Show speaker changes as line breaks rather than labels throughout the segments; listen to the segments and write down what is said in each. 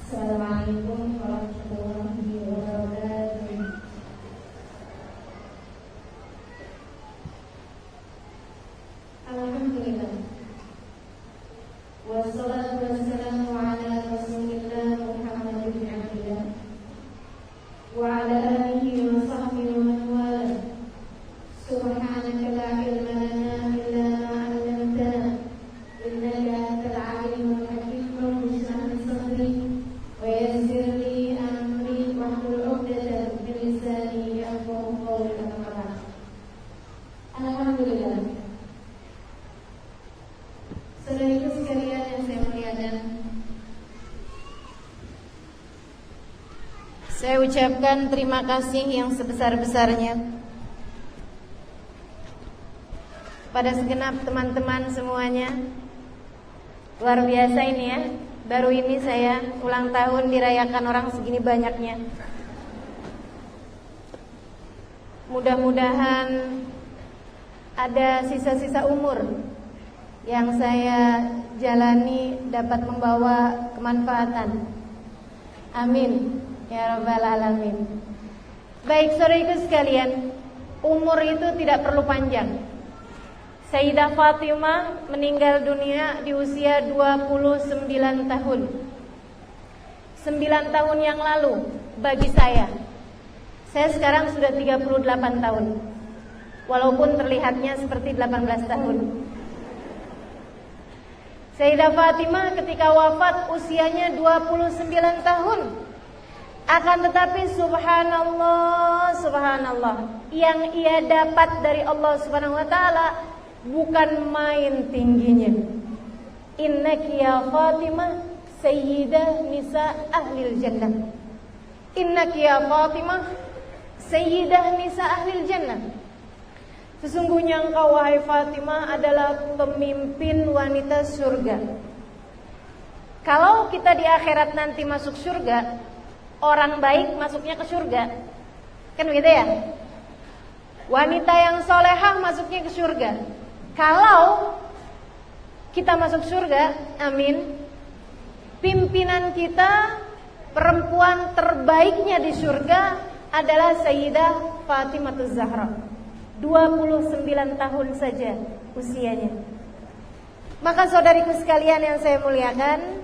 Assalamualaikum warahmatullahi wabarakatuh. Alhamdulillah. Wassalatu wassalamu ala Rasulillah Muhammad bin Abdillah wa ala alihi wa sahbihi wa man wala. Subhanaka la ilma lana illa ma 'allamtana innaka antal alimul hakim. Rabbi shrah li sadri wa yassir li amri wahlul 'uqdatam min lisani yafqahu qawli. Alhamdulillah. Saudaraku sekalian yang saya muliakan, saya ucapkan terima kasih yang sebesar-besarnya pada segenap teman-teman semuanya. Luar biasa ini ya, baru ini saya ulang tahun dirayakan orang segini banyaknya. Mudah-mudahan ada sisa-sisa umur yang saya jalani dapat membawa kemanfaatan. Amin ya rabbal alamin. Baik saudaraku sekalian, umur itu tidak perlu panjang. Sayyidah Fatimah meninggal dunia di usia 29 tahun. 9 tahun yang lalu bagi saya sekarang sudah 38 tahun. Walaupun terlihatnya seperti 18 tahun. Sayyidah Fatimah ketika wafat usianya 29 tahun. Akan tetapi subhanallah, subhanallah, yang ia dapat dari Allah Subhanahu wa taala bukan main tingginya. Innaki ya Fatimah sayyidah nisa ahlil jannah. Innaki ya Fatimah sayyidah nisa ahlil jannah. Sesungguhnya engkau wahai Fatimah adalah pemimpin wanita surga. Kalau kita di akhirat nanti masuk surga, orang baik masuknya ke surga, kan begitu ya? Wanita yang solehah masuknya ke surga. Kalau kita masuk surga, amin, pimpinan kita, perempuan terbaiknya di surga adalah Sayyidah Fatimah Zahra. 29 tahun saja usianya. Maka saudariku sekalian yang saya muliakan,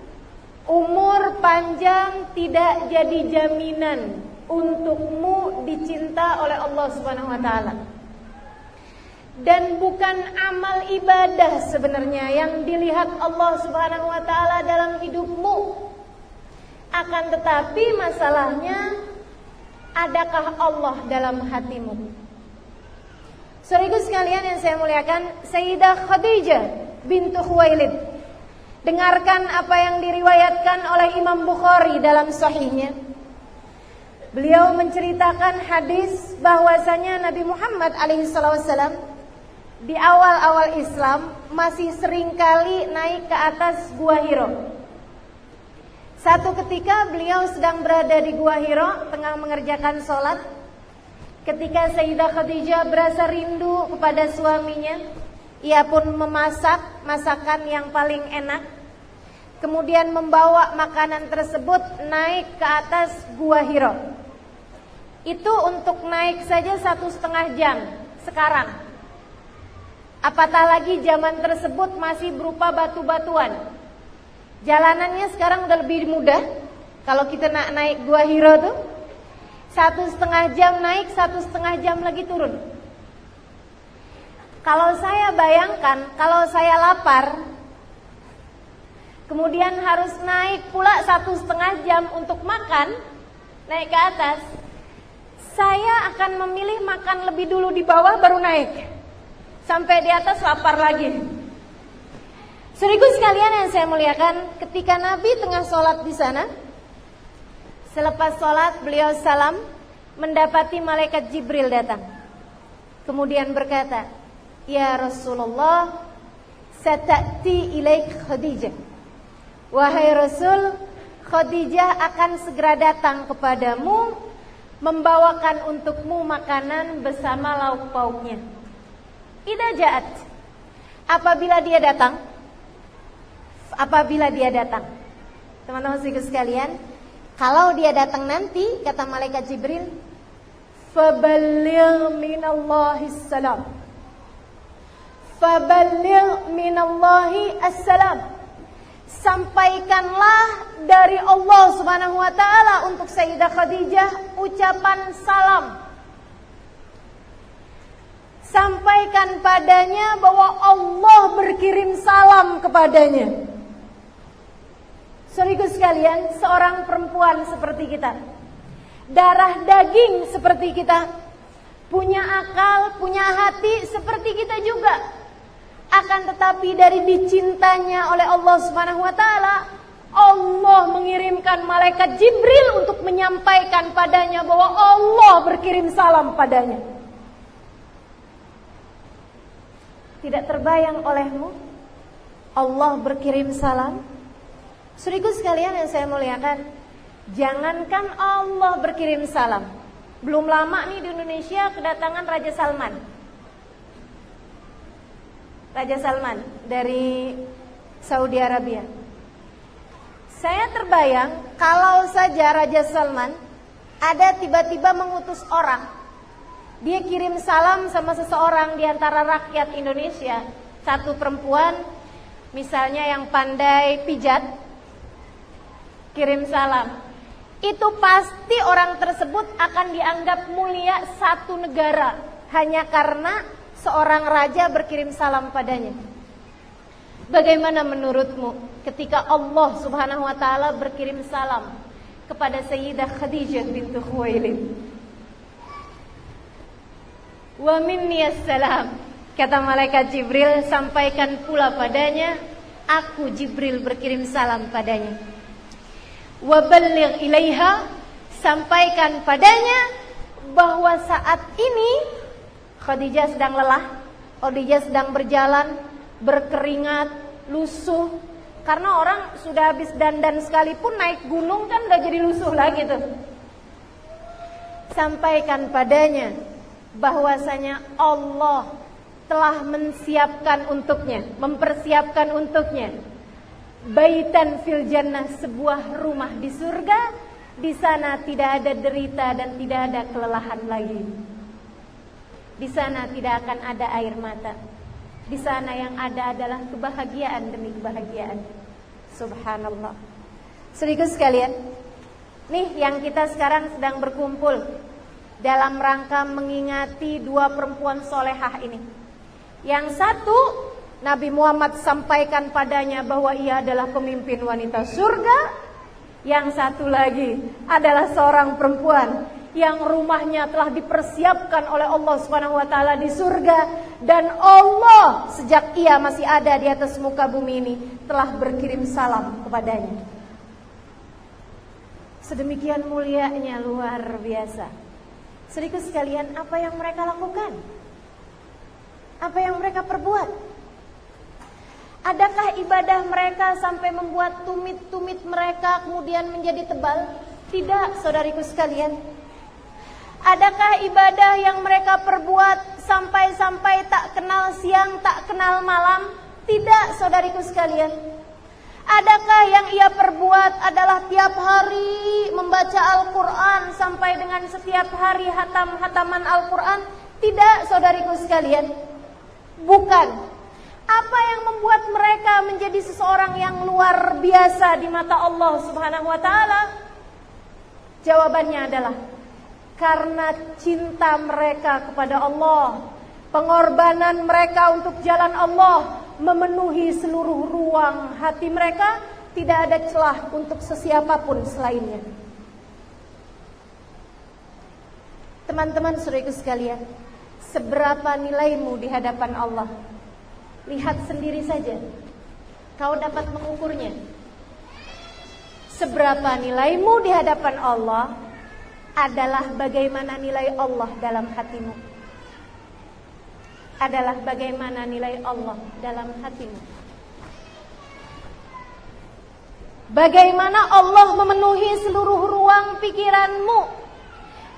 umur panjang tidak jadi jaminan untukmu dicinta oleh Allah Subhanahu wa taala. Dan bukan amal ibadah sebenarnya yang dilihat Allah Subhanahu wa taala dalam hidupmu. Akan tetapi masalahnya, adakah Allah dalam hatimu? Saudaraku sekalian yang saya muliakan, Sayyidah Khadijah bintu Khuwailid, dengarkan apa yang diriwayatkan oleh Imam Bukhari dalam sahihnya. Beliau menceritakan hadis bahwasanya Nabi Muhammad alaihissalam di awal-awal Islam masih seringkali naik ke atas Gua Hiro. Satu ketika beliau sedang berada di Gua Hiro tengah mengerjakan sholat. Ketika Sayyidah Khadijah berasa rindu kepada suaminya, ia pun memasak masakan yang paling enak. Kemudian membawa makanan tersebut naik ke atas Gua Hiro. Itu untuk naik saja 1,5 jam sekarang. Apatah lagi zaman tersebut masih berupa batu-batuan. Jalanannya sekarang udah lebih mudah. Kalau kita naik Gua Hiro tuh 1,5 jam naik, 1,5 jam lagi turun. Kalau saya bayangkan, kalau saya lapar, kemudian harus naik pula 1,5 jam untuk makan, naik ke atas, saya akan memilih makan lebih dulu di bawah baru naik. Sampai di atas lapar lagi. Saudaraku sekalian yang saya muliakan, ketika Nabi tengah sholat di sana, selepas sholat beliau salam, mendapati malaikat Jibril datang. Kemudian berkata, ya Rasulullah, sata'ti ilaik Khadijah. Wahai Rasul, Khadijah akan segera datang kepadamu, membawakan untukmu makanan bersama lauk pauknya. Idza ja'at, apabila dia datang, teman-teman sekalian, Kalau dia datang nanti, kata malaikat Jibril, faballigh minallahi assalam. Faballigh minallahi assalam. Sampaikanlah dari Allah Subhanahu wa taala untuk Sayyidah Khadijah ucapan salam. Sampaikan padanya bahwa Allah berkirim salam kepadanya. Saudaraku sekalian, seorang perempuan seperti kita, darah daging seperti kita, punya akal, punya hati seperti kita juga. Akan tetapi dari dicintanya oleh Allah Subhanahu wa taala, Allah mengirimkan malaikat Jibril untuk menyampaikan padanya bahwa Allah berkirim salam padanya. Tidak terbayang olehmu Allah berkirim salam? Saudaraku sekalian yang saya muliakan, jangankan Allah berkirim salam, belum lama nih di Indonesia kedatangan Raja Salman. Raja Salman dari Saudi Arabia. Saya terbayang kalau saja Raja Salman ada tiba-tiba mengutus orang, dia kirim salam sama seseorang di antara rakyat Indonesia, satu perempuan misalnya yang pandai pijat, kirim salam. Itu pasti orang tersebut akan dianggap mulia satu negara hanya karena seorang raja berkirim salam padanya. Bagaimana menurutmu ketika Allah Subhanahu wa taala berkirim salam kepada Sayyidah Khadijah bintu Khuwailid? Wa minni assalam, kata malaikat Jibril, sampaikan pula padanya, aku Jibril berkirim salam padanya. Wa balligh ilaiha, sampaikan padanya bahwa saat ini Khadijah sedang lelah, Khadijah sedang berjalan, berkeringat, lusuh. Karena orang sudah habis dandan sekalipun naik gunung kan udah jadi lusuh lagi tuh. Sampaikan padanya bahwasanya Allah telah mempersiapkan untuknya baitan fil jannah, sebuah rumah di surga. Di sana tidak ada derita dan tidak ada kelelahan lagi. Di sana tidak akan ada air mata. Di sana yang ada adalah kebahagiaan demi kebahagiaan. Subhanallah. Saudaraku sekalian, nih yang kita sekarang sedang berkumpul dalam rangka mengingati dua perempuan solehah ini. Yang satu, Nabi Muhammad sampaikan padanya bahwa ia adalah pemimpin wanita surga. Yang satu lagi adalah seorang perempuan yang rumahnya telah dipersiapkan oleh Allah Subhanahu wa taala di surga, dan Allah sejak ia masih ada di atas muka bumi ini telah berkirim salam kepadanya. Sedemikian mulianya, luar biasa. Saudaraku sekalian, apa yang mereka lakukan? Apa yang mereka perbuat? Adakah ibadah mereka sampai membuat tumit-tumit mereka kemudian menjadi tebal? Tidak, saudariku sekalian. Adakah ibadah yang mereka perbuat sampai-sampai tak kenal siang, tak kenal malam? Tidak, saudariku sekalian. Adakah yang ia perbuat adalah tiap hari membaca Al-Quran sampai dengan setiap hari hataman Al-Quran? Tidak, saudariku sekalian. Bukan. Apa yang membuat mereka menjadi seseorang yang luar biasa di mata Allah Subhanahu wa taala? Jawabannya adalah karena cinta mereka kepada Allah, pengorbanan mereka untuk jalan Allah memenuhi seluruh ruang hati mereka, tidak ada celah untuk sesiapapun selainnya. Teman-teman saudaraku sekalian, seberapa nilaimu di hadapan Allah? Lihat sendiri saja, kau dapat mengukurnya. Seberapa nilaimu di hadapan Allah adalah bagaimana nilai Allah dalam hatimu. Adalah bagaimana nilai Allah dalam hatimu. Bagaimana Allah memenuhi seluruh ruang pikiranmu.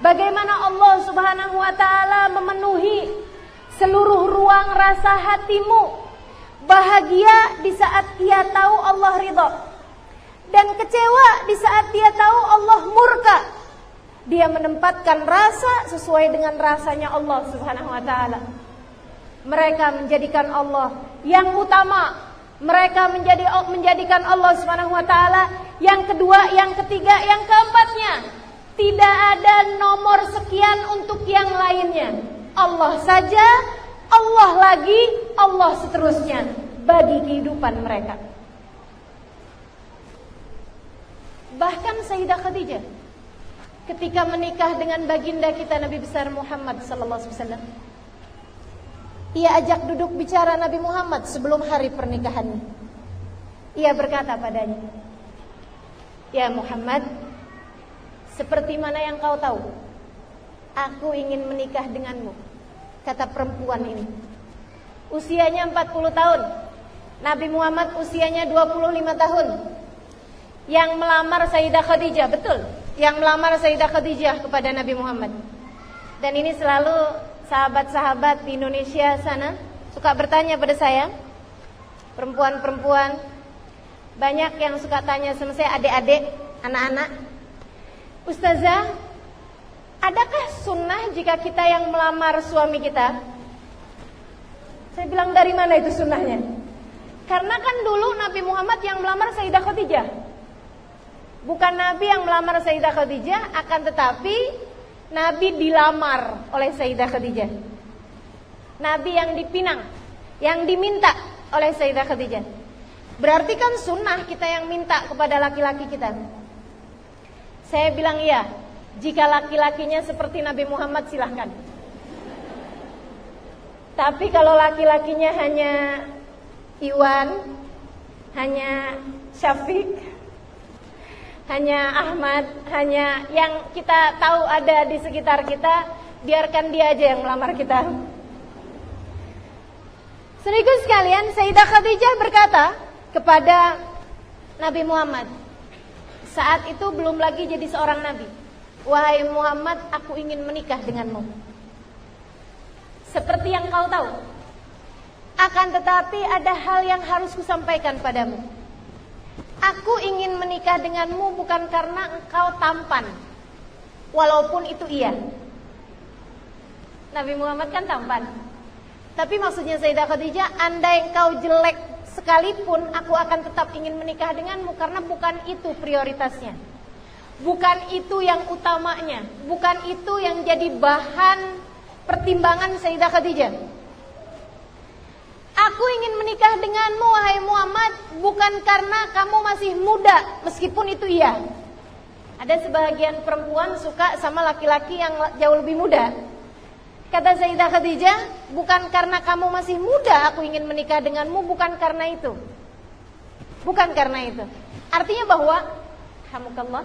Bagaimana Allah Subhanahu wa taala memenuhi seluruh ruang rasa hatimu. Bahagia di saat ia tahu Allah ridha. dan kecewa di saat dia tahu Allah murka. Dia menempatkan rasa sesuai dengan rasanya Allah Subhanahu wa taala. Mereka menjadikan Allah yang utama. Mereka menjadikan Allah Subhanahu wa taala yang kedua, yang ketiga, yang keempatnya. Tidak ada nomor sekian untuk yang lainnya. Allah saja, Allah lagi, Allah seterusnya bagi kehidupan mereka. Bahkan Sayyidah Khadijah ketika menikah dengan baginda kita Nabi besar Muhammad sallallahu alaihi wasallam, ia ajak duduk bicara Nabi Muhammad sebelum hari pernikahannya. Ia berkata padanya, "Ya Muhammad, seperti mana yang kau tahu, aku ingin menikah denganmu," kata perempuan ini. Usianya 40 tahun. Nabi Muhammad usianya 25 tahun. Yang melamar Sayyidah Khadijah, betul. Yang melamar Sayyidah Khadijah kepada Nabi Muhammad. Dan ini selalu sahabat-sahabat di Indonesia sana suka bertanya pada saya, perempuan-perempuan, banyak yang suka tanya sama saya, adik-adik, anak-anak, "Ustazah, adakah sunnah jika kita yang melamar suami kita?" Saya bilang, dari mana itu sunnahnya? Karena kan dulu Nabi Muhammad yang melamar Sayyidah Khadijah. Bukan Nabi yang melamar Sayyidah Khadijah, akan tetapi Nabi dilamar oleh Sayyidah Khadijah. Nabi yang dipinang, yang diminta oleh Sayyidah Khadijah. Berarti kan sunnah kita yang minta kepada laki-laki kita. Saya bilang iya, jika laki-lakinya seperti Nabi Muhammad silahkan. Tapi kalau laki-lakinya hanya Iwan, hanya Syafiq, hanya Ahmad, hanya yang kita tahu ada di sekitar kita, biarkan dia aja yang melamar kita. Saudaraku sekalian, Sayyidah Khadijah berkata kepada Nabi Muhammad, saat itu belum lagi jadi seorang nabi, "Wahai Muhammad, aku ingin menikah denganmu. Seperti yang kau tahu, akan tetapi ada hal yang harus kusampaikan padamu. Aku ingin menikah denganmu bukan karena engkau tampan, walaupun itu iya." Nabi Muhammad kan tampan. Tapi maksudnya Sayyidah Khadijah, andai engkau jelek sekalipun, aku akan tetap ingin menikah denganmu, karena bukan itu prioritasnya. Bukan itu yang utamanya. Bukan itu yang jadi bahan pertimbangan Sayyidah Khadijah. "Aku ingin menikah denganmu, wahai Muhammad, bukan karena kamu masih muda, meskipun itu iya." Ada sebagian perempuan suka sama laki-laki yang jauh lebih muda. Kata Sayyidah Khadijah, "Bukan karena kamu masih muda aku ingin menikah denganmu, bukan karena itu." Bukan karena itu. Artinya bahwa, alhamdulillah,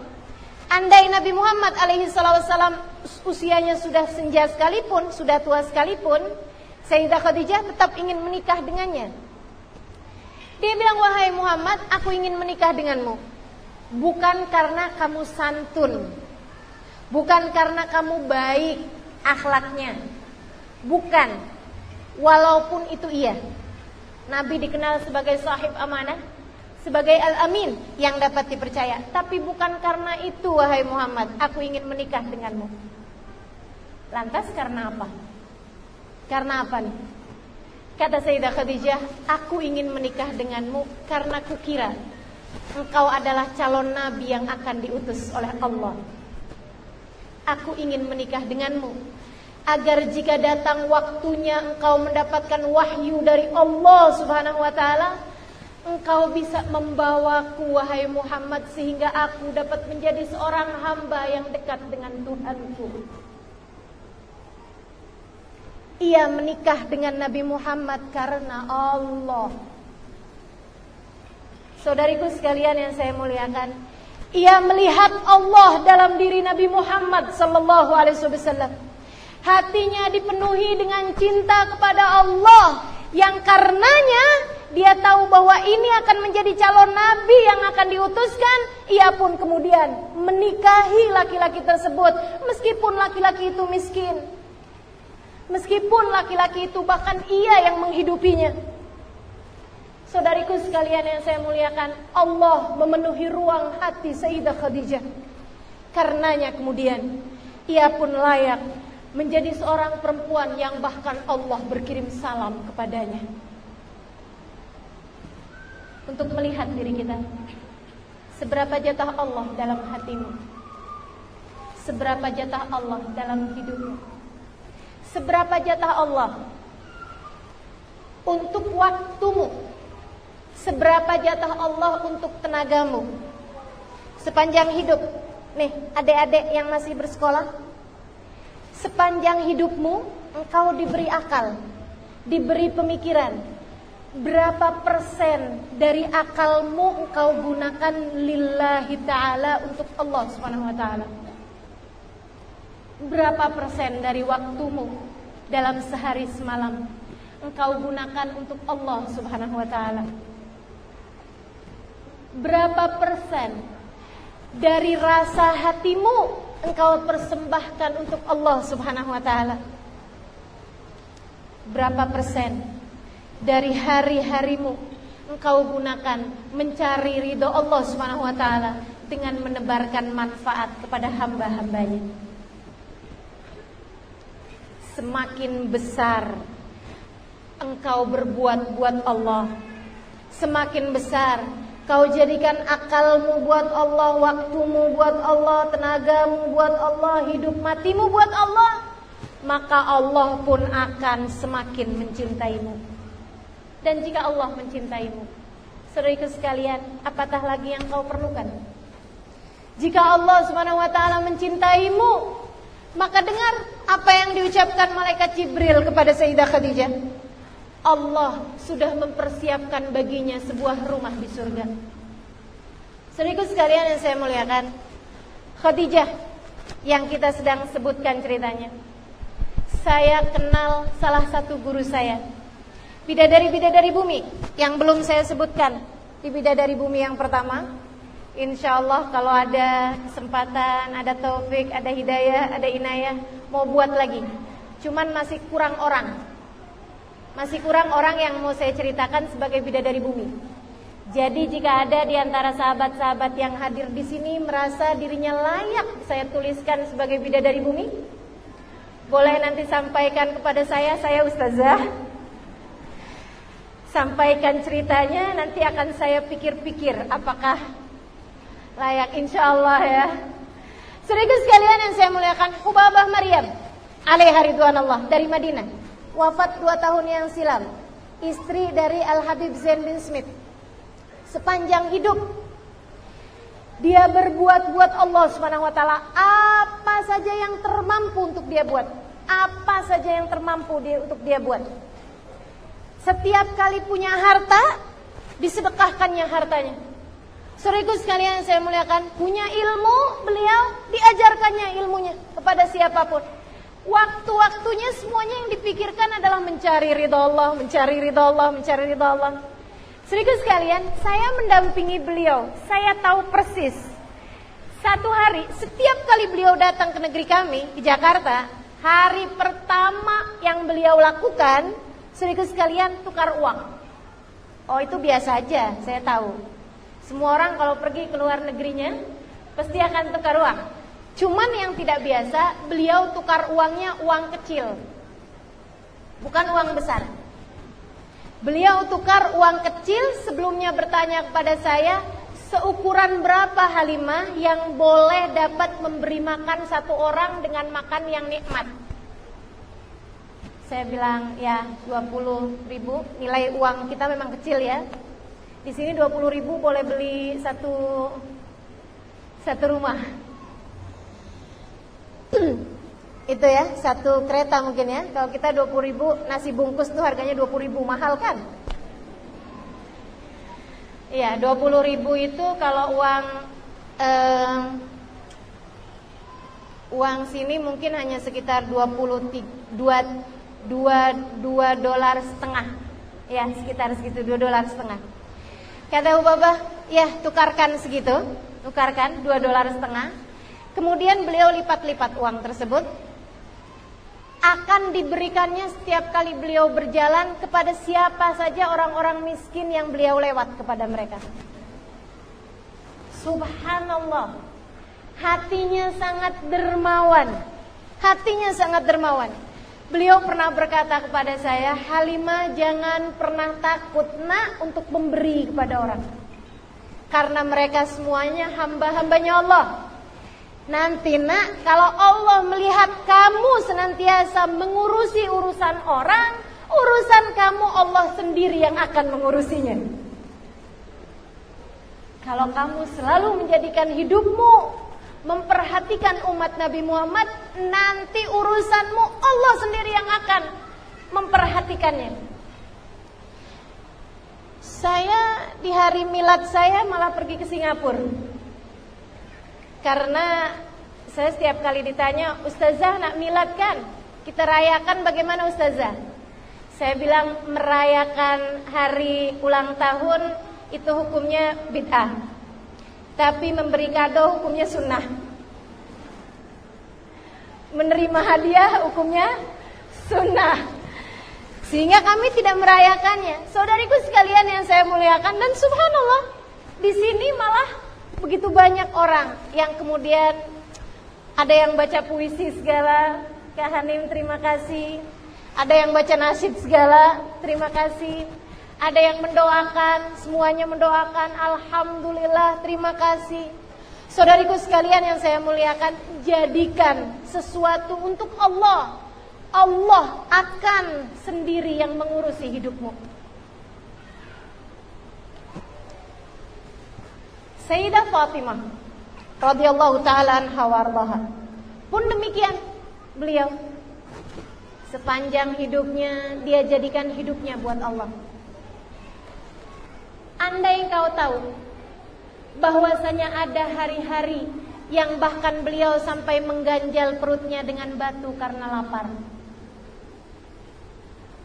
andai Nabi Muhammad alaihi wasallam usianya sudah senja sekalipun, sudah tua sekalipun, Sayyidah Khadijah tetap ingin menikah dengannya. Dia bilang, "Wahai Muhammad, aku ingin menikah denganmu bukan karena kamu santun, bukan karena kamu baik akhlaknya, bukan, walaupun itu iya." Nabi dikenal sebagai sahib amanah, sebagai al-amin yang dapat dipercaya. Tapi bukan karena itu, wahai Muhammad, aku ingin menikah denganmu. Lantas karena apa? Karena apa nih? Kata Sayyidah Khadijah, "Aku ingin menikah denganmu karena kukira engkau adalah calon nabi yang akan diutus oleh Allah. Aku ingin menikah denganmu agar jika datang waktunya engkau mendapatkan wahyu dari Allah Subhanahu wa taala, engkau bisa membawaku, wahai Muhammad, sehingga aku dapat menjadi seorang hamba yang dekat dengan Tuhanku." Ia menikah dengan Nabi Muhammad karena Allah. Saudariku sekalian yang saya muliakan, ia melihat Allah dalam diri Nabi Muhammad sallallahu alaihi wasallam. Hatinya dipenuhi dengan cinta kepada Allah, yang karenanya dia tahu bahwa ini akan menjadi calon nabi yang akan diutuskan. Ia pun kemudian menikahi laki-laki tersebut, meskipun laki-laki itu miskin, meskipun laki-laki itu bahkan ia yang menghidupinya. Saudariku sekalian yang saya muliakan, Allah memenuhi ruang hati Sayyidah Khadijah. Karenanya kemudian ia pun layak menjadi seorang perempuan yang bahkan Allah berkirim salam kepadanya. Untuk melihat diri kita, seberapa jatah Allah dalam hatimu, seberapa jatah Allah dalam hidupmu, seberapa jatah Allah untuk waktumu, seberapa jatah Allah untuk tenagamu. Sepanjang hidup, nih adik-adik yang masih bersekolah, sepanjang hidupmu engkau diberi akal, diberi pemikiran. Berapa persen dari akalmu engkau gunakan lillahi ta'ala untuk Allah subhanahu wa ta'ala? Berapa persen dari waktumu dalam sehari semalam engkau gunakan untuk Allah subhanahu wa ta'ala? Berapa persen dari rasa hatimu engkau persembahkan untuk Allah subhanahu wa ta'ala? Berapa persen dari hari-harimu engkau gunakan mencari ridho Allah subhanahu wa ta'ala dengan menebarkan manfaat kepada hamba-hambanya? Semakin besar engkau berbuat buat Allah, semakin besar kau jadikan akalmu buat Allah, waktumu buat Allah, tenagamu buat Allah, hidup matimu buat Allah, maka Allah pun akan semakin mencintaimu. Dan jika Allah mencintaimu, saudaraku sekalian, apatah lagi yang kau perlukan? Jika Allah subhanahu wa ta'ala mencintaimu, maka dengar apa yang diucapkan malaikat Jibril kepada Sayyidah Khadijah. Allah sudah mempersiapkan baginya sebuah rumah di surga. Saudaraku sekalian yang saya muliakan, Khadijah yang kita sedang sebutkan ceritanya, saya kenal salah satu guru saya, bidadari-bidadari bumi yang belum saya sebutkan. Di bidadari bumi yang pertama, insya Allah kalau ada kesempatan, ada taufik, ada hidayah, ada inayah, mau buat lagi. Cuman masih kurang orang. Masih kurang orang yang mau saya ceritakan sebagai bidadari bumi. Jadi jika ada di antara sahabat-sahabat yang hadir di sini merasa dirinya layak saya tuliskan sebagai bidadari bumi, boleh nanti sampaikan kepada saya ustazah. Sampaikan ceritanya, nanti akan saya pikir-pikir apakah layak, insya Allah ya. Saudaraku sekalian yang saya muliakan, Hubabah Maryam alaiha ridwanallah dari Madinah, wafat 2 tahun yang silam, istri dari Al-Habib Zain bin Smith. Sepanjang hidup dia berbuat buat Allah subhanahu wa ta'ala apa saja yang termampu untuk dia buat. Apa saja yang termampu untuk dia buat. Setiap kali punya harta, disedekahkannya hartanya. Saudaraku sekalian yang saya muliakan, punya ilmu, beliau diajarkannya ilmunya kepada siapapun. Waktu-waktunya semuanya yang dipikirkan adalah mencari ridha Allah, mencari ridha Allah, mencari ridha Allah. Saudaraku sekalian, saya mendampingi beliau, saya tahu persis. Satu hari, setiap kali beliau datang ke negeri kami, di Jakarta, hari pertama yang beliau lakukan, saudaraku sekalian, tukar uang. Oh, itu biasa aja, saya tahu. Semua orang kalau pergi ke luar negerinya pasti akan tukar uang. Cuman yang tidak biasa, beliau tukar uangnya uang kecil, bukan uang besar. Beliau tukar uang kecil, sebelumnya bertanya kepada saya, seukuran berapa Halimah yang boleh dapat memberi makan satu orang dengan makan yang nikmat. Saya bilang, ya 20.000, nilai uang kita memang kecil ya. Di sini 20.000 boleh beli satu rumah. Itu ya, satu kereta mungkin ya. Kalau kita 20.000, nasi bungkus tuh harganya 20.000, mahal kan? Iya, 20.000 itu kalau uang sini mungkin hanya sekitar $2.5. Ya, sekitar segitu, $2.5. Kata Hubabah, ya tukarkan segitu, tukarkan $2.5. Kemudian beliau lipat-lipat uang tersebut. akan diberikannya setiap kali beliau berjalan kepada siapa saja orang-orang miskin yang beliau lewat kepada mereka. Subhanallah, hatinya sangat dermawan. Hatinya sangat dermawan. Beliau pernah berkata kepada saya, Halimah, jangan pernah takut nak untuk memberi kepada orang, karena mereka semuanya hamba-hambanya Allah. Nanti nak, kalau Allah melihat kamu senantiasa mengurusi urusan orang, urusan kamu Allah sendiri yang akan mengurusinya. Kalau kamu selalu menjadikan hidupmu memperhatikan umat Nabi Muhammad, nanti urusanmu Allah sendiri yang akan memperhatikannya. Saya di hari milad saya malah pergi ke Singapura. Karena saya setiap kali ditanya, Ustazah nak milad kan? Kita rayakan bagaimana Ustazah? Saya bilang merayakan hari ulang tahun itu hukumnya bid'ah, tapi memberi kado hukumnya sunnah. Menerima hadiah hukumnya sunnah. Sehingga kami tidak merayakannya. Saudariku sekalian yang saya muliakan, dan subhanallah, di sini malah begitu banyak orang yang kemudian ada yang baca puisi segala, Kak Hanim terima kasih. Ada yang baca nasyid segala, terima kasih. Ada yang mendoakan, semuanya mendoakan, alhamdulillah, terima kasih. Saudariku sekalian yang saya muliakan, jadikan sesuatu untuk Allah. Allah akan sendiri yang mengurusi hidupmu. Sayyidah Fatimah radhiyallahu taala anha warḍaha pun demikian, beliau sepanjang hidupnya dia jadikan hidupnya buat Allah. Andai kau tahu bahwasanya ada hari-hari yang bahkan beliau sampai mengganjal perutnya dengan batu karena lapar.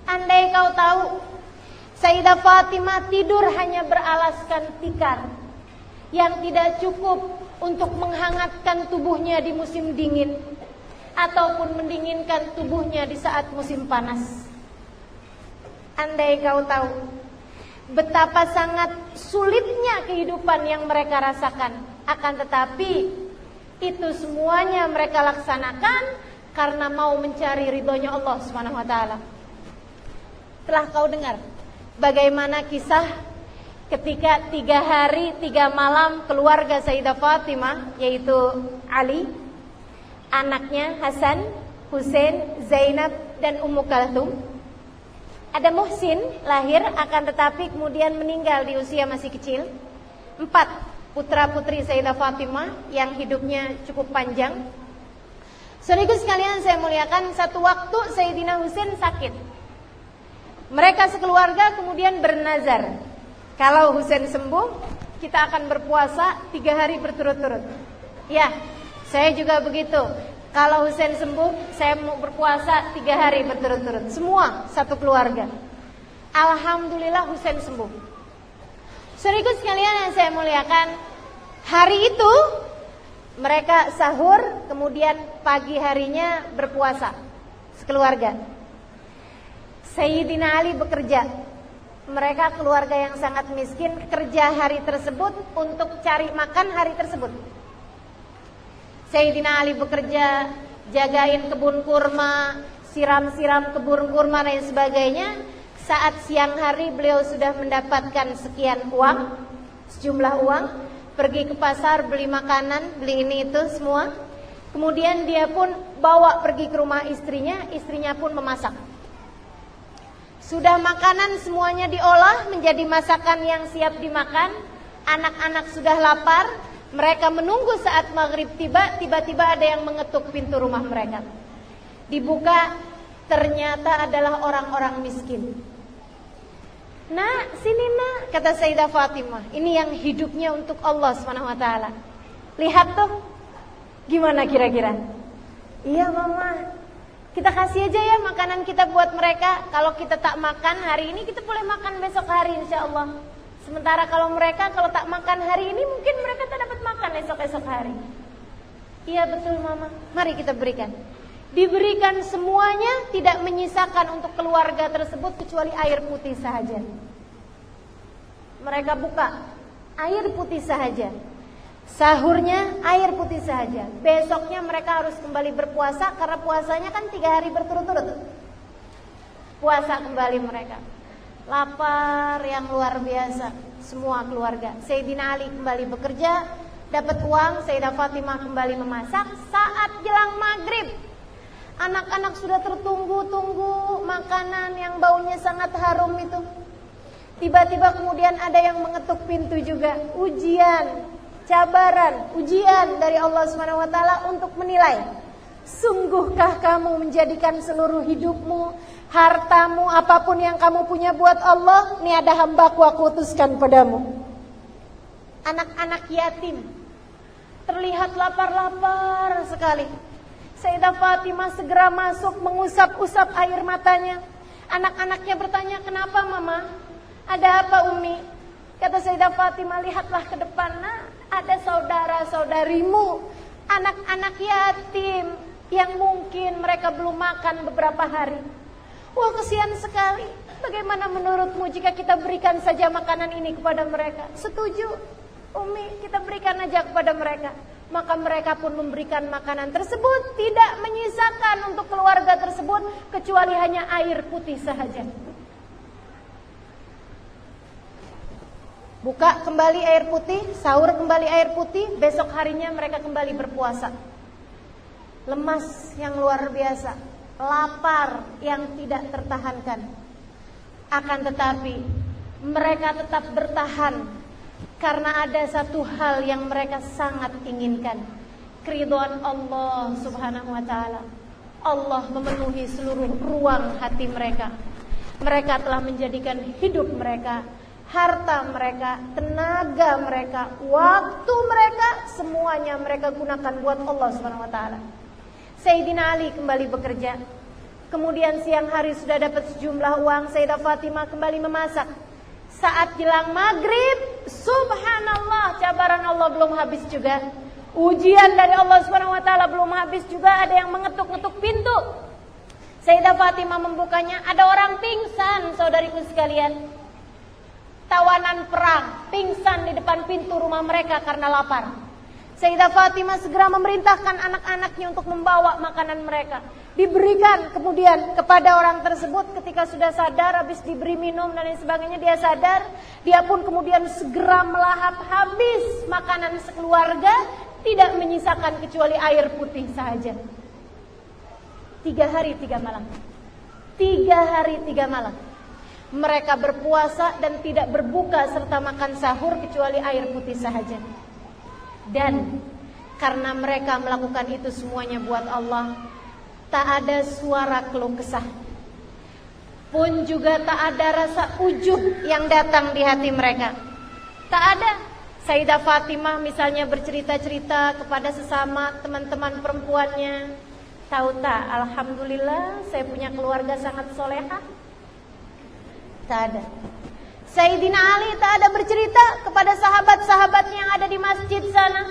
Andai kau tahu Sayyidah Fatimah tidur hanya beralaskan tikar yang tidak cukup untuk menghangatkan tubuhnya di musim dingin ataupun mendinginkan tubuhnya di saat musim panas. Andai kau tahu betapa sangat sulitnya kehidupan yang mereka rasakan, akan tetapi itu semuanya mereka laksanakan karena mau mencari ridhonya Allah Subhanahu wa taala. Telah kau dengar bagaimana kisah ketika 3 hari 3 malam keluarga Sayyidah Fatimah, yaitu Ali, anaknya Hasan, Husain, Zainab, dan Ummu Kalthum. Ada Muhsin lahir, akan tetapi kemudian meninggal di usia masih kecil. 4 putra-putri Sayyidah Fatimah yang hidupnya cukup panjang. Saudaraku sekalian saya muliakan, satu waktu Sayyidina Husain sakit. Mereka sekeluarga kemudian bernazar, kalau Husain sembuh, kita akan berpuasa 3 hari berturut-turut. Ya, saya juga begitu. Kalau Husain sembuh, saya mau berpuasa 3 hari berturut-turut. Semua satu keluarga. Alhamdulillah Husain sembuh. Saudaraku sekalian yang saya muliakan, hari itu mereka sahur, kemudian pagi harinya berpuasa sekeluarga. Sayyidina Ali bekerja. Mereka keluarga yang sangat miskin, kerja hari tersebut untuk cari makan hari tersebut. Sayyidina Ali bekerja, jagain kebun kurma, siram-siram kebun kurma dan sebagainya. Saat siang hari beliau sudah mendapatkan sekian uang, sejumlah uang, pergi ke pasar beli makanan, beli ini itu semua. Kemudian dia pun bawa pergi ke rumah istrinya pun memasak. Sudah makanan semuanya diolah menjadi masakan yang siap dimakan. Anak-anak sudah lapar. Mereka menunggu saat maghrib tiba. Tiba-tiba ada yang mengetuk pintu rumah mereka. Dibuka, ternyata adalah orang-orang miskin. Nak, sini nak, kata Sayyidah Fatimah. Ini yang hidupnya untuk Allah SWT. Lihat tuh, gimana kira-kira? Iya mama, kita kasih aja ya makanan kita buat mereka. Kalau kita tak makan hari ini, kita boleh makan besok hari insya Allah. Sementara kalau mereka kalau tak makan hari ini, mungkin mereka tak dapat makan esok-esok hari. Iya betul mama, mari kita berikan. Diberikan semuanya, tidak menyisakan untuk keluarga tersebut kecuali air putih saja. Mereka buka air putih saja. Sahurnya air putih saja. Besoknya mereka harus kembali berpuasa karena puasanya kan 3 hari berturut-turut. Puasa kembali mereka. Lapar yang luar biasa semua keluarga. Sayyidina Ali kembali bekerja, dapat uang. Sayyidah Fatimah kembali memasak. Saat jelang maghrib, anak-anak sudah tertunggu-tunggu makanan yang baunya sangat harum itu. Tiba-tiba kemudian ada yang mengetuk pintu juga. Ujian, cabaran, ujian dari Allah SWT untuk menilai, sungguhkah kamu menjadikan seluruh hidupmu, hartamu, apapun yang kamu punya buat Allah? Ini ada hambaku, aku utuskan padamu. Anak-anak yatim terlihat lapar-lapar sekali. Sayyidah Fatimah segera masuk, mengusap-usap air matanya. Anak-anaknya bertanya, kenapa mama? Ada apa Umi? Kata Sayyidah Fatimah, lihatlah ke depan, nah, ada saudara-saudarimu, anak-anak yatim yang mungkin mereka belum makan beberapa hari. Wah, kesian sekali. Bagaimana menurutmu jika kita berikan saja makanan ini kepada mereka? Setuju Umi, kita berikan aja kepada mereka. Maka mereka pun memberikan makanan tersebut, tidak menyisakan untuk keluarga tersebut kecuali hanya air putih saja. Buka kembali air putih, sahur kembali air putih, besok harinya mereka kembali berpuasa. Lemas yang luar biasa, lapar yang tidak tertahankan. Akan tetapi mereka tetap bertahan karena ada satu hal yang mereka sangat inginkan, keridhaan Allah Subhanahu wa taala. Allah memenuhi seluruh ruang hati mereka. Mereka telah menjadikan hidup mereka, harta mereka, tenaga mereka, waktu mereka, semuanya mereka gunakan buat Allah Subhanahu wa taala. Sayyidina Ali kembali bekerja. Kemudian siang hari sudah dapat sejumlah uang, Sayyidah Fatimah kembali memasak. Saat jelang maghrib, subhanallah, cabaran Allah belum habis juga. Ujian dari Allah Subhanahu wa taala belum habis juga, ada yang mengetuk-ngetuk pintu. Sayyidah Fatimah membukanya, ada orang pingsan, saudariku sekalian. Tawanan perang, pingsan di depan pintu rumah mereka karena lapar. Sayyidah Fatimah segera memerintahkan anak-anaknya untuk membawa makanan mereka. Diberikan kemudian kepada orang tersebut. Ketika sudah sadar, habis diberi minum dan lain sebagainya, dia sadar. Dia pun kemudian segera melahap habis makanan sekeluarga, tidak menyisakan kecuali air putih saja. 3 hari 3 malam. 3 hari 3 malam. Mereka berpuasa dan tidak berbuka serta makan sahur kecuali air putih saja. Dan karena mereka melakukan itu semuanya buat Allah, tak ada suara keluh kesah, pun juga tak ada rasa ujub yang datang di hati mereka. Tak ada. Sayyidah Fatimah misalnya bercerita-cerita kepada sesama teman-teman perempuannya, tahu tak, alhamdulillah saya punya keluarga sangat solehah. Tak ada. Sayyidina Ali tak ada bercerita kepada sahabat-sahabatnya yang ada di masjid sana,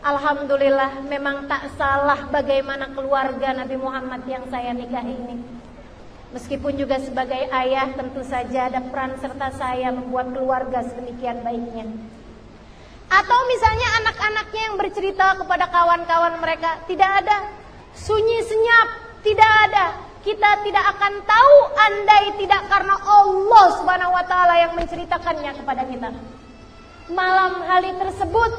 alhamdulillah memang tak salah bagaimana keluarga Nabi Muhammad yang saya nikahi ini. Meskipun juga sebagai ayah tentu saja ada peran serta saya membuat keluarga sedemikian baiknya. Atau misalnya anak-anaknya yang bercerita kepada kawan-kawan mereka, tidak ada. Sunyi senyap, tidak ada. Kita tidak akan tahu andai tidak karena Allah Subhanahu wa taala yang menceritakannya kepada kita. Malam hari tersebut,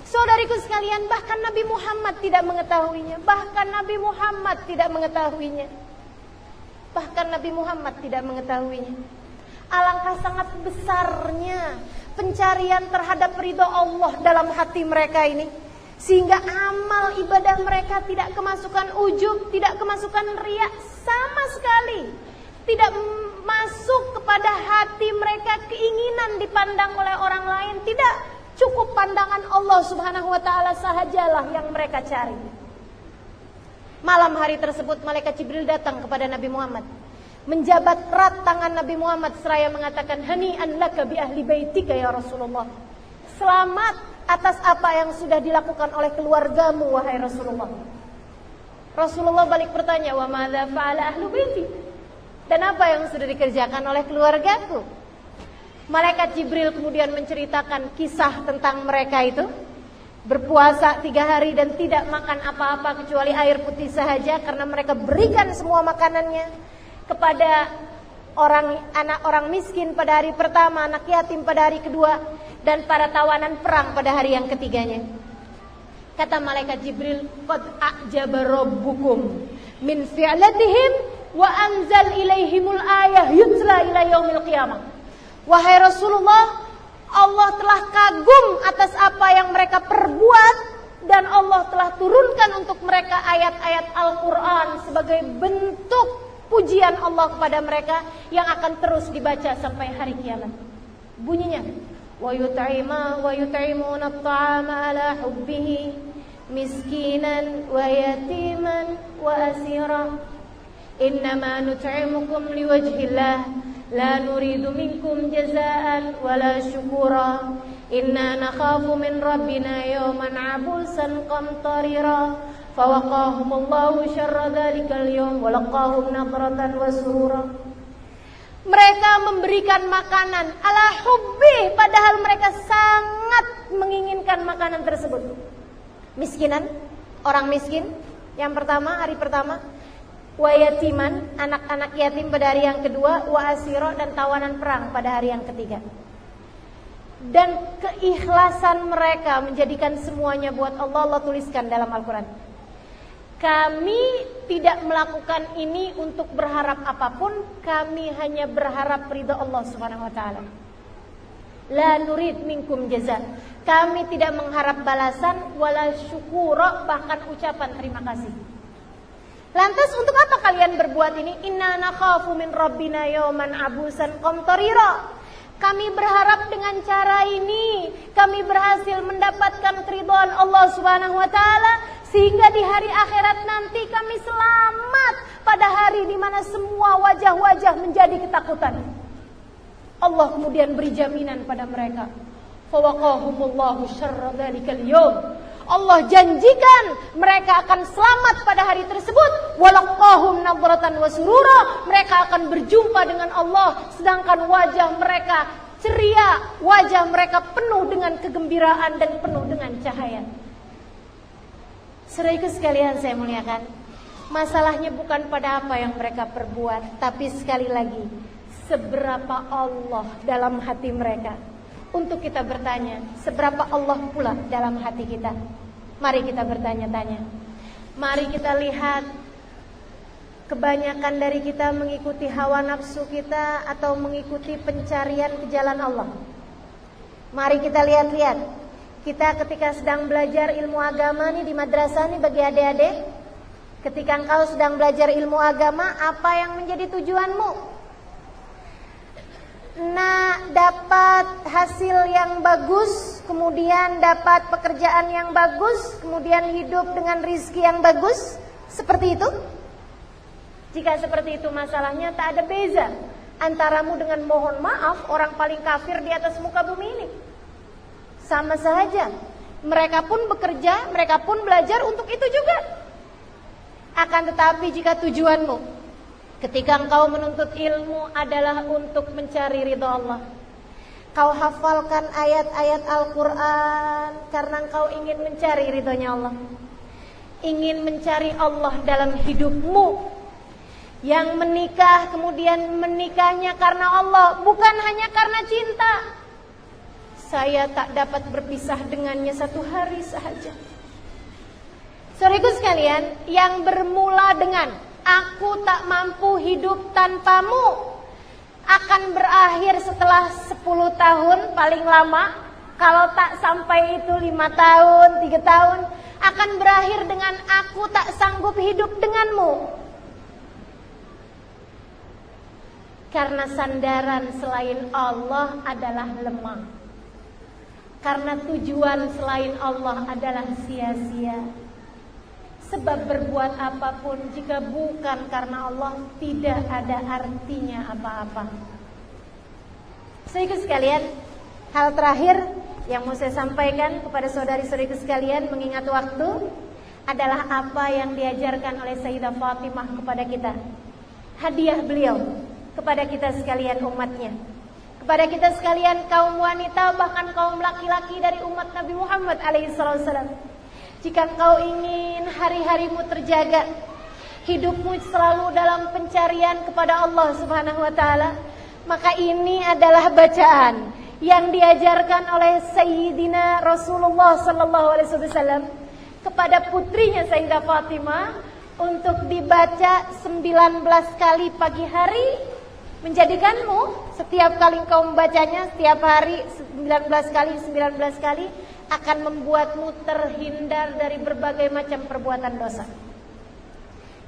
saudariku sekalian, bahkan Nabi Muhammad tidak mengetahuinya. Bahkan Nabi Muhammad tidak mengetahuinya. Bahkan Nabi Muhammad tidak mengetahuinya. Alangkah sangat besarnya pencarian terhadap ridho Allah dalam hati mereka ini, sehingga amal ibadah mereka tidak kemasukan ujub, tidak kemasukan riya sama sekali. Tidak masuk kepada hati mereka keinginan dipandang oleh orang lain. Tidak, cukup pandangan Allah Subhanahu wa taala sahajalah yang mereka cari. Malam hari tersebut malaikat Jibril datang kepada Nabi Muhammad, menjabat erat tangan Nabi Muhammad seraya mengatakan, hani'an laka bi ahli baitika ya Rasulullah. Selamat atas apa yang sudah dilakukan oleh keluargamu wahai Rasulullah. Rasulullah balik bertanya, wa madza fa'ala ahlu baiti? Dan apa yang sudah dikerjakan oleh keluargaku? Malaikat Jibril kemudian menceritakan kisah tentang mereka itu. Berpuasa 3 hari dan tidak makan apa-apa kecuali air putih sahaja, karena mereka berikan semua makanannya kepada anak orang miskin pada hari pertama, anak yatim pada hari kedua, dan para tawanan perang pada hari yang ketiganya. Kata malaikat Jibril, qad a'jaba rabbukum min fi'latihim wa anzal ilaihimul ayah yutla ila yaumil qiyamah. Wahai Rasulullah, Allah telah kagum atas apa yang mereka perbuat, dan Allah telah turunkan untuk mereka ayat-ayat Al-Quran sebagai bentuk pujian Allah kepada mereka yang akan terus dibaca sampai hari kiamat. Bunyinya, وَيُطْعِمُونَ الطَّعَامَ عَلَى حُبِّهِ مِسْكِينًا وَيَتِيمًا وَأَسِيرًا إِنَّمَا نُطْعِمُكُمْ لِوَجْهِ اللَّهِ لَا نُرِيدُ مِنكُمْ جَزَاءً وَلَا شُكُورًا إِنَّا نَخَافُ مِنْ رَبِّنَا يَوْمًا عَبُوسًا قَمْطَرِيرًا فَوَقَاهُمُ اللَّهُ شَرَّ ذَلِكَ الْيَوْمِ وَلَقَّاهُمْ نَضْرَةً وَسُرُورًا. Mereka memberikan makanan ala hubbi, padahal mereka sangat menginginkan makanan tersebut. Miskinan, orang miskin yang pertama, hari pertama. Wa yatiman, anak-anak yatim pada hari yang kedua. Wa asiro, dan tawanan perang pada hari yang ketiga. Dan keikhlasan mereka menjadikan semuanya buat Allah, Allah tuliskan dalam Al-Quran. Kami tidak melakukan ini untuk berharap apapun, kami hanya berharap ridha Allah Subhanahu wa taala. La nurid minkum jaza. Kami tidak mengharap balasan, wala syukura, bahkan ucapan terima kasih. Lantas untuk apa kalian berbuat ini? Inna nakhafu min rabbina yawman abusan qamtarira. Kami berharap dengan cara ini kami berhasil mendapatkan keridhaan Allah Subhanahu wa taala, sehingga di hari akhirat nanti kami selamat pada hari di mana semua wajah-wajah menjadi ketakutan. Allah kemudian beri jaminan pada mereka. Fawaqahumullahu syarra dzalikal yaum. Allah janjikan mereka akan selamat pada hari tersebut. Walaqahum nadratan wa surura. Mereka akan berjumpa dengan Allah sedangkan wajah mereka ceria, wajah mereka penuh dengan kegembiraan dan penuh dengan cahaya. Saudaraku sekalian saya muliakan, masalahnya bukan pada apa yang mereka perbuat, tapi sekali lagi seberapa Allah dalam hati mereka. Untuk kita bertanya, seberapa Allah pula dalam hati kita? Mari kita bertanya-tanya. Mari kita lihat, kebanyakan dari kita mengikuti hawa nafsu kita atau mengikuti pencarian ke jalan Allah. Mari kita lihat-lihat. Kita ketika sedang belajar ilmu agama nih di madrasah nih bagi adik-adik, ketika engkau sedang belajar ilmu agama, apa yang menjadi tujuanmu? Nah, dapat hasil yang bagus, kemudian dapat pekerjaan yang bagus, kemudian hidup dengan rizki yang bagus, seperti itu? Jika seperti itu masalahnya, tak ada beza antaramu dengan, mohon maaf, orang paling kafir di atas muka bumi ini. Sama saja, mereka pun bekerja, mereka pun belajar untuk itu juga. Akan tetapi jika tujuanmu ketika engkau menuntut ilmu adalah untuk mencari ridha Allah, kau hafalkan ayat-ayat Al-Quran karena engkau ingin mencari ridhonya Allah, ingin mencari Allah dalam hidupmu. Yang menikah kemudian menikahnya karena Allah, bukan hanya karena cinta. Saya tak dapat berpisah dengannya satu hari sahaja. Saudaraku sekalian, yang bermula dengan aku tak mampu hidup tanpamu akan berakhir setelah 10 tahun paling lama. Kalau tak sampai itu 5 tahun, 3 tahun, akan berakhir dengan aku tak sanggup hidup denganmu. Karena sandaran selain Allah adalah lemah. Karena tujuan selain Allah adalah sia-sia. Sebab berbuat apapun jika bukan karena Allah tidak ada artinya apa-apa. Saudaraku sekalian, hal terakhir yang mau saya sampaikan kepada saudari-saudariku sekalian mengingat waktu adalah apa yang diajarkan oleh Sayyidah Fatimah kepada kita. Hadiah beliau kepada kita sekalian umatnya, kepada kita sekalian kaum wanita, bahkan kaum laki-laki dari umat Nabi Muhammad alaihissalam. Jika engkau ingin hari-harimu terjaga, hidupmu selalu dalam pencarian kepada Allah Subhanahu wa taala, maka ini adalah bacaan yang diajarkan oleh Sayyidina Rasulullah sallallahu alaihi wasallam kepada putrinya Sayyidah Fatimah untuk dibaca 19 kali pagi hari, menjadikanmu setiap kali engkau membacanya setiap hari 19 kali akan membuatmu terhindar dari berbagai macam perbuatan dosa,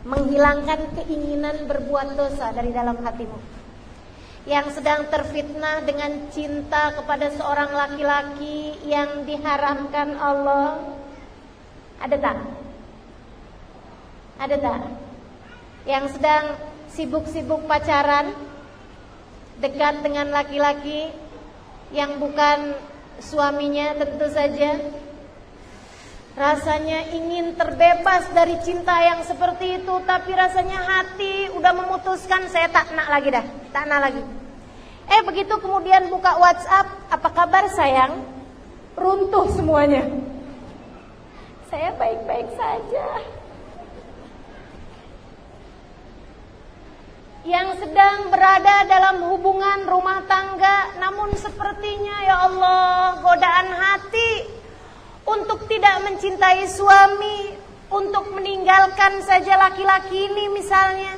menghilangkan keinginan berbuat dosa dari dalam hatimu. Yang sedang terfitnah dengan cinta kepada seorang laki-laki yang diharamkan Allah, ada tak? Ada tak? Yang sedang sibuk-sibuk pacaran, dekat dengan laki-laki yang bukan suaminya, tentu saja rasanya ingin terbebas dari cinta yang seperti itu, tapi rasanya hati udah memutuskan, saya tak nak lagi dah, tak nak lagi. Begitu kemudian buka WhatsApp, apa kabar sayang? Runtuh semuanya. Saya baik-baik saja. Yang sedang berada dalam hubungan rumah tangga, namun sepertinya ya Allah, godaan hati untuk tidak mencintai suami, untuk meninggalkan saja laki-laki ini misalnya,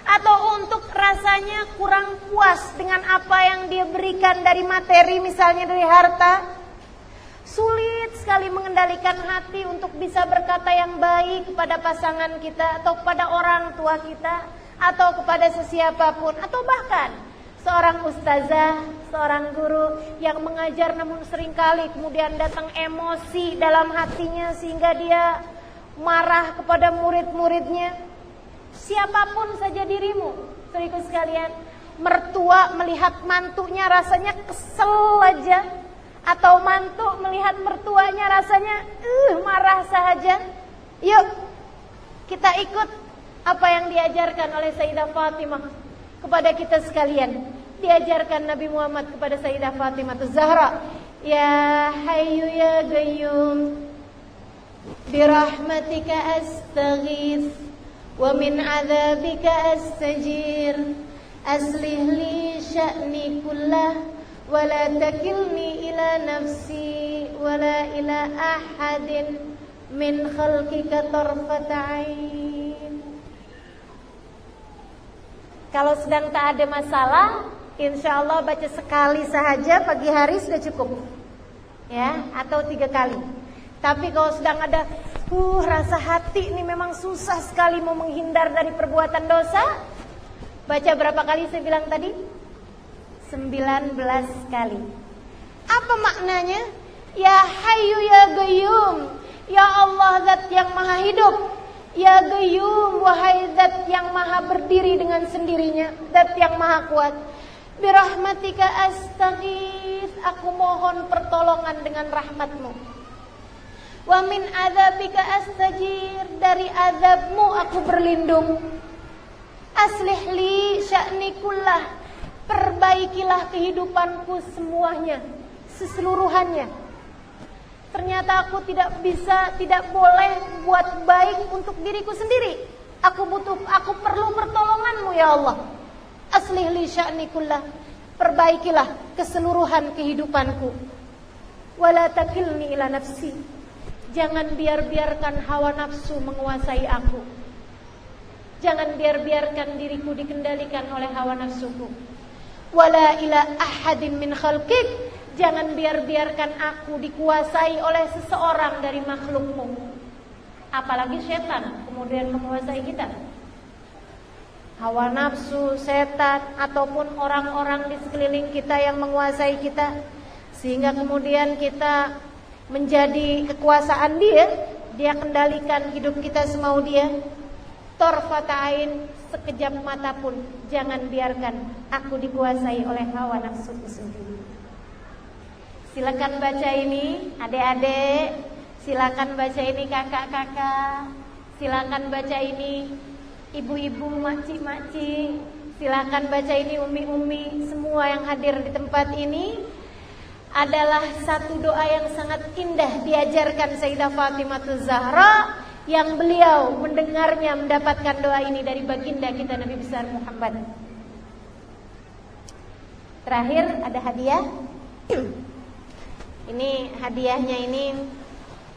atau untuk rasanya kurang puas dengan apa yang dia berikan dari materi, misalnya dari harta. Sulit sekali mengendalikan hati untuk bisa berkata yang baik kepada pasangan kita, atau kepada orang tua kita, atau kepada sesiapapun, atau bahkan seorang ustazah, seorang guru yang mengajar namun seringkali kemudian datang emosi dalam hatinya sehingga dia marah kepada murid-muridnya. Siapapun saja dirimu, saudaraku sekalian, mertua melihat mantunya rasanya kesel aja, atau mantu melihat mertuanya rasanya marah saja. Yuk kita ikut apa yang diajarkan oleh Sayyidah Fatimah kepada kita sekalian. Diajarkan Nabi Muhammad kepada Sayyidah Fatimah Zahra, ya hayyu ya qayyum birahmatika astaghith wa min adzabika astajir, aslih li sya'ni kullah wala takilni ila nafsi wala ila ahadin min khalqika tarfata ain. Kalau sedang tak ada masalah, insya Allah baca sekali sahaja pagi hari sudah cukup, ya, atau 3 kali. Tapi kalau sedang ada rasa hati ini memang susah sekali mau menghindar dari perbuatan dosa, baca berapa kali saya bilang tadi? 19 kali. Apa maknanya? Ya Hayyu ya Qayyum, ya Allah Zat yang maha hidup, ya Qayyum, wahai Zat yang maha berdiri dengan sendirinya, Zat yang maha kuat. Birahmatika astaghith, aku mohon pertolongan dengan rahmatmu. Wa min adzabika astajir, dari azabmu aku berlindung. Aslih li sya'ni kullah, perbaikilah kehidupanku semuanya, seseluruhannya. Ternyata aku tidak bisa, tidak boleh buat baik untuk diriku sendiri. Aku perlu pertolonganmu ya Allah. Aslih li sya'ni kullah, perbaikilah keseluruhan kehidupanku. Wala takilni ila nafsi, jangan biarkan hawa nafsu menguasai aku. Jangan biarkan diriku dikendalikan oleh hawa nafsuku. Wala ila ahadin min khalqik, jangan biarkan aku dikuasai oleh seseorang dari makhlukmu. Apalagi setan kemudian menguasai kita. Hawa nafsu, setan, ataupun orang-orang di sekeliling kita yang menguasai kita, sehingga kemudian kita menjadi kekuasaan dia kendalikan hidup kita semau dia. Torfatain, sekejap mata pun jangan biarkan aku dikuasai oleh hawa nafsuku sendiri. Silakan baca ini, adik-adik, Silakan baca ini kakak-kakak, silakan baca ini ibu-ibu, makcik-makcik, silakan baca ini umi-umi. Semua yang hadir di tempat ini adalah satu doa yang sangat indah diajarkan Sayyidah Fatimah Zahra, yang beliau mendengarnya, mendapatkan doa ini dari baginda kita Nabi besar Muhammad. Terakhir ada hadiah. Ini hadiahnya ini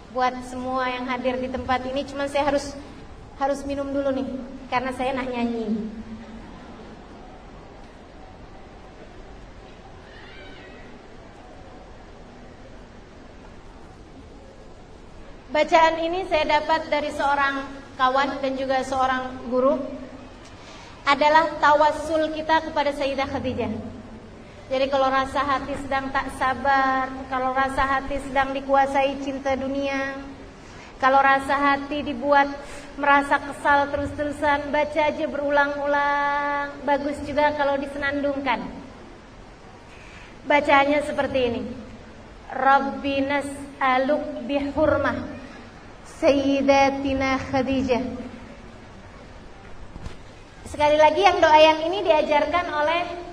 buat semua yang hadir di tempat ini. Cuman saya harus minum dulu nih, karena saya nak nyanyi. Bacaan ini saya dapat dari seorang kawan dan juga seorang guru. Adalah tawassul kita kepada Sayyidah Khadijah. Jadi kalau rasa hati sedang tak sabar, kalau rasa hati sedang dikuasai cinta dunia, kalau rasa hati dibuat merasa kesal terus-terusan, baca aja berulang-ulang. Bagus juga kalau disenandungkan. Bacaannya seperti ini. Rabbi nas'aluk bihurmah Sayyidatina Khadijah. Sekali lagi, yang doa yang ini diajarkan oleh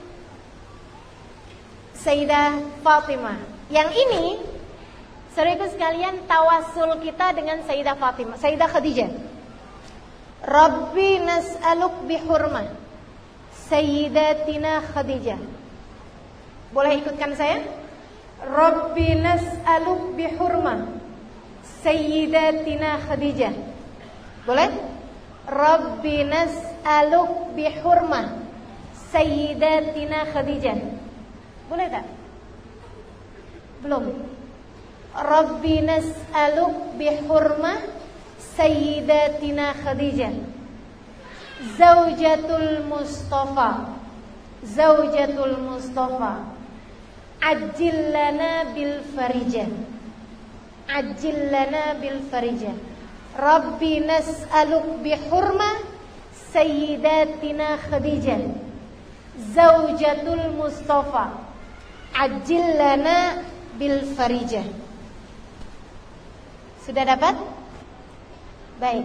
Sayyidah Fatimah. Yang ini, saudaraku sekalian, tawasul kita dengan Sayyidah Fatimah, Sayyidah Khadijah. Rabbi nas'aluk bihurmah Sayyidatina Khadijah. Boleh ikutkan saya? Rabbi nas'aluk bihurmah Sayyidatina Khadijah. Boleh? Rabbi nas'aluk bihurmah Sayyidatina Khadijah. Boleh tak? Belum. Rabbi nas'aluk bihurmah Sayyidatina Khadijah Zawjatul Mustafa, Zawjatul Mustafa, Ajil lana bil farijah, Ajil lana bil farijah. Rabbi nas'aluk bihurmah Sayyidatina Khadijah Zawjatul Mustafa, Ajil lana bil farijah. Sudah dapat? Baik.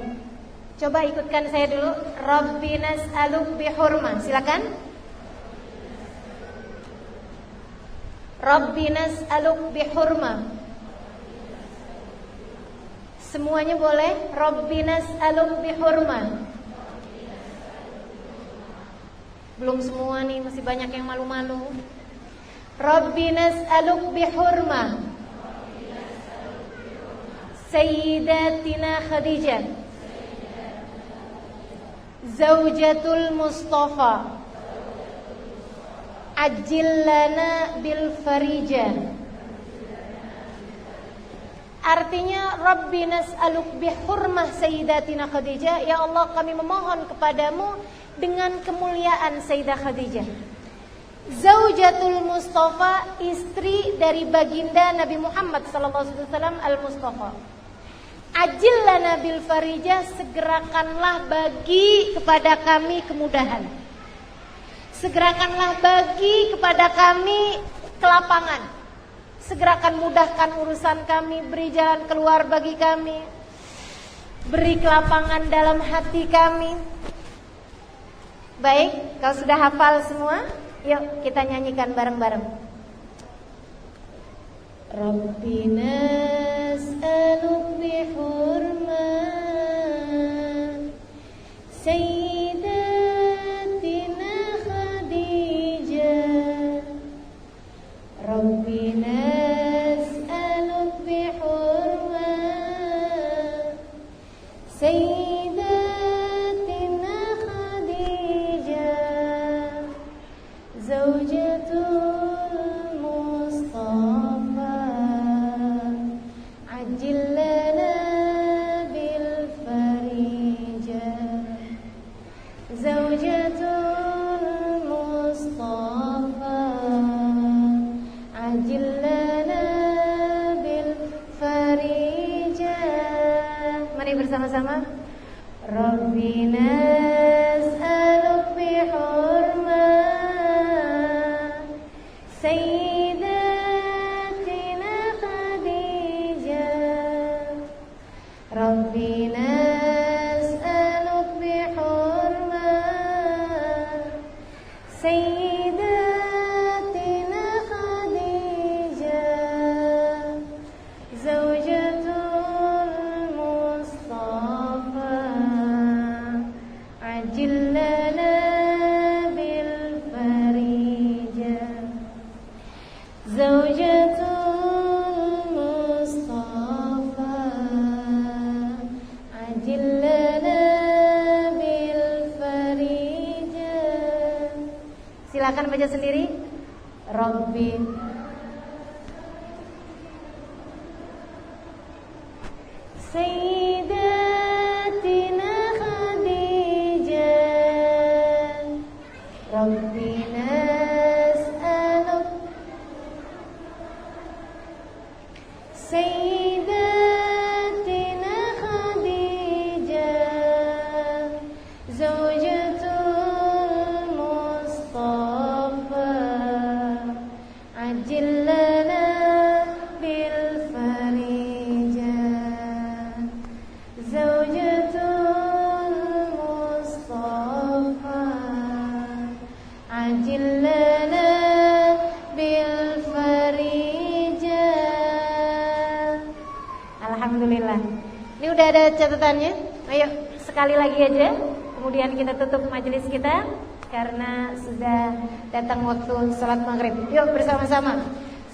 Coba ikutkan saya dulu. Rabbi nas'aluk bihurmah. Silakan. Rabbi nas'aluk bihurmah. Semuanya boleh. Rabbi nas'aluk bihurmah. Belum semua nih, masih banyak yang malu-malu. Rabbi nas'aluk bihurmah Sayyidatina Khadijah Zawjatul Mustafa, Ajil lana bil farijah. Artinya, Rabbi nas'aluk bihurmah Sayyidatina Khadijah. Ya Allah, kami memohon kepadamu dengan kemuliaan Sayyidah Khadijah, Zawjatul Mustafa, istri dari baginda Nabi Muhammad SAW al-Mustafa. Ajil lana bil farijah, segerakanlah bagi kepada kami kemudahan, segerakanlah bagi kepada kami kelapangan, segerakan mudahkan urusan kami, beri jalan keluar bagi kami, beri kelapangan dalam hati kami. Baik, kalau sudah hafal semua, yuk kita nyanyikan bareng-bareng. Rabbi nas'aluk bihurmah Sayyidatina Khadijah. Rabbi nas'aluk bihurmah Sayyidatina Khadijah Zawjatul Mustafa, Ajil lana bil farijah. Zawjatul Mustafa, Ajil lana bil farijah. Mari bersama-sama. Rabbi nas'aluk bihurmah Sayyidatina Khadijah Rabbi nas'aluk bihurmat Sayyidatina Khadijah Zawjatul Mustafa Ajil lana bil farijah Zawjatul Mustafa Ajil lana bil farijah. Silakan baca sendiri. Rabbi Sayyidatina Khadijah Rabbi nas'aluk Sayyidatina Khadijah Zawjatul Mustafa Ajil lana bil farijah Zawjatul Mustafa Ajil lana bil farijah. Alhamdulillah. Ini udah ada catatannya. Ayo sekali lagi aja. Kemudian kita tutup majelis kita karena sudah datang waktu sholat maghrib. Yuk bersama-sama.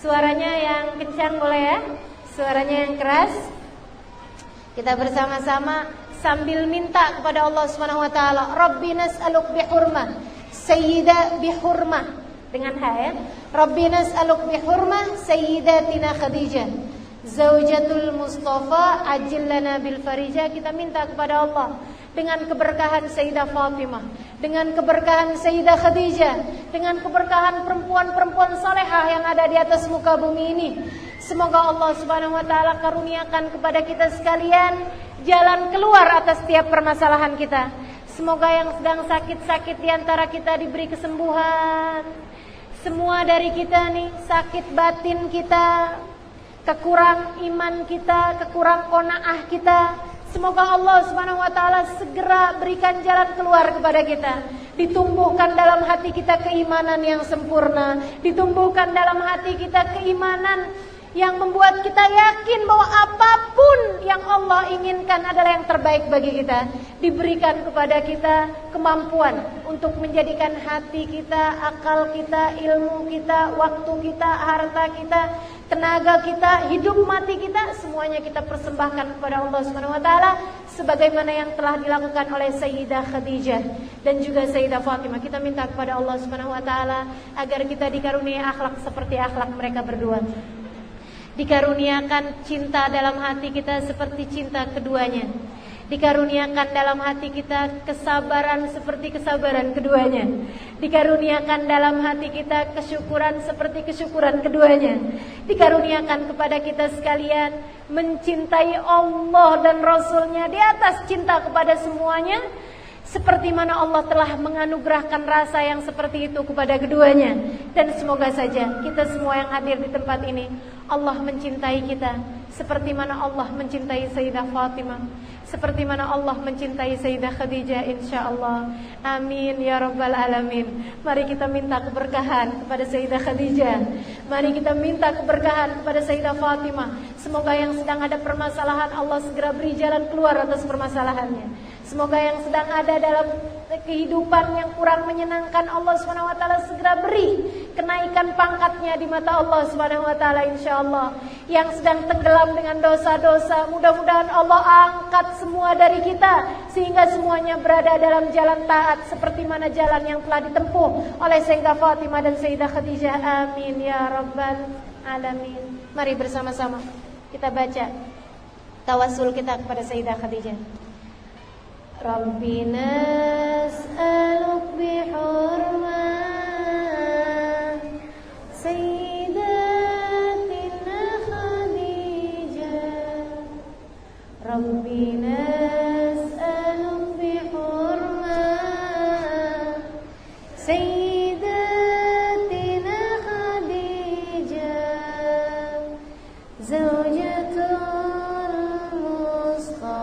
Suaranya yang kencang boleh ya. Suaranya yang keras. Kita bersama-sama sambil minta kepada Allah Subhanahu wa taala, Rabbi nas'aluk bihurmah Sayyidah bihurmah dengan H ya. Rabbi nas'aluk bihurmah Sayyidatina Khadijah Zawjatul Mustafa Ajil lana bil farijah. Kita minta kepada Allah dengan keberkahan Sayyidah Fatimah, dengan keberkahan Sayyidah Khadijah, dengan keberkahan perempuan-perempuan salehah yang ada di atas muka bumi ini. Semoga Allah Subhanahu wa taala karuniakan kepada kita sekalian jalan keluar atas setiap permasalahan kita. Semoga yang sedang sakit-sakit di antara kita diberi kesembuhan. Semua dari kita nih, sakit batin kita, kekurang iman kita, kekurang qanaah kita, semoga Allah Subhanahu wa taala segera berikan jalan keluar kepada kita. Ditumbuhkan dalam hati kita keimanan yang sempurna, ditumbuhkan dalam hati kita keimanan yang membuat kita yakin bahwa apapun yang Allah inginkan adalah yang terbaik bagi kita. Diberikan kepada kita kemampuan untuk menjadikan hati kita, akal kita, ilmu kita, waktu kita, harta kita, tenaga kita, hidup mati kita, semuanya kita persembahkan kepada Allah Subhanahu wa taala sebagaimana yang telah dilakukan oleh Sayyidah Khadijah dan juga Sayyidah Fatimah. Kita minta kepada Allah Subhanahu wa taala agar kita dikaruniai akhlak seperti akhlak mereka berdua. Dikaruniakan cinta dalam hati kita seperti cinta keduanya. Dikaruniakan dalam hati kita kesabaran seperti kesabaran keduanya. Dikaruniakan dalam hati kita kesyukuran seperti kesyukuran keduanya. Dikaruniakan kepada kita sekalian mencintai Allah dan Rasulnya di atas cinta kepada semuanya, seperti mana Allah telah menganugerahkan rasa yang seperti itu kepada keduanya. Dan semoga saja kita semua yang hadir di tempat ini, Allah mencintai kita seperti mana Allah mencintai Sayyidah Fatimah, seperti mana Allah mencintai Sayyidah Khadijah, insyaallah. Amin ya rabbal alamin. Mari kita minta keberkahan kepada Sayyidah Khadijah. Mari kita minta keberkahan kepada Sayyidah Fatimah. Semoga yang sedang ada permasalahan Allah segera beri jalan keluar atas permasalahannya. Semoga yang sedang ada dalam kehidupan yang kurang menyenangkan, Allah Subhanahu wa taala segera beri kenaikan pangkatnya di mata Allah Subhanahu wa taala, insyaallah. Yang sedang tenggelam dengan dosa-dosa, mudah-mudahan Allah angkat semua dari kita sehingga semuanya berada dalam jalan taat seperti mana jalan yang telah ditempuh oleh Sayyidah Fatimah dan Sayyidah Khadijah. Amin ya rabbal alamin. Mari bersama-sama kita baca tawasul kita kepada Sayyidah Khadijah. Rabbi nas'aluk bihurmah Sayyidatina Khadijah Rabbi nas'aluk bihurmah Sayyidatina Khadijah Zawjatul Mustafa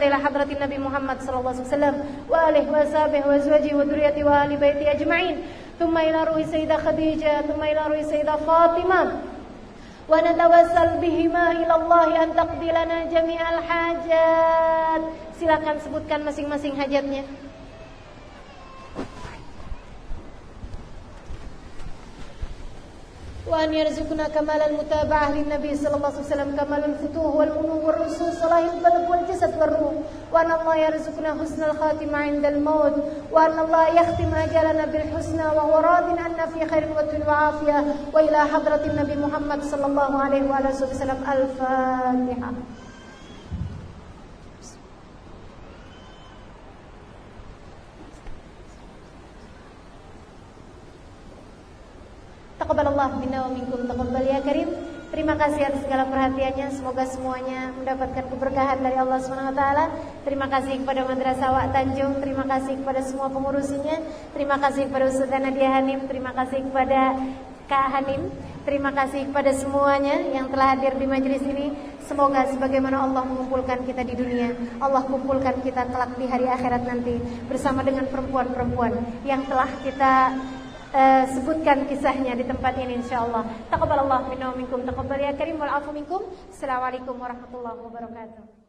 samada ila hadratin Nabi Muhammad sallallahu alaihi wasallam wa alihi wa sahbihi wa azwajihi wa dhurriyyati wa ahli baiti ajma'in. Thumma ila ruhi Sayyidah Khadijah, thumma ila ruhi Sayyidah Fatimah. Wa natawassal bihima ila Allah an taqdi lana jami'al hajat. Silakan sebutkan masing-masing hajatnya. وأن يرزقنا كمال المتابعة للنبي صلى الله عليه وسلم كمال الفتوح والمنو والرسول صلاح القلب والجسد والروح وأن الله يرزقنا حسن الخاتمة عند الموت وأن الله يختم أجلنا بالحسنى وهو راض عنا في خير وعافية وإلى حضرة النبي محمد صلى الله عليه وعلى آله وسلم الفاتحة. Taqabbalallah minna wa minkum taqabbal ya karim. Terima kasih atas segala perhatiannya. Semoga semuanya mendapatkan keberkahan dari Allah Subhanahu wa taala. Terima kasih kepada Madrasah Wak Tanjung, terima kasih kepada semua pengurusinya, terima kasih kepada Ustazah Nadia Hanim, terima kasih kepada Kak Hanim, terima kasih kepada semuanya yang telah hadir di majelis ini. Semoga sebagaimana Allah mengumpulkan kita di dunia, Allah kumpulkan kita kelak di hari akhirat nanti bersama dengan perempuan-perempuan yang telah kita sebutkan kisahnya di tempat ini insyaallah. Taqabbalallahu minna wa minkum taqabbal ya karim wal afu minkum. Assalamualaikum warahmatullahi wabarakatuh.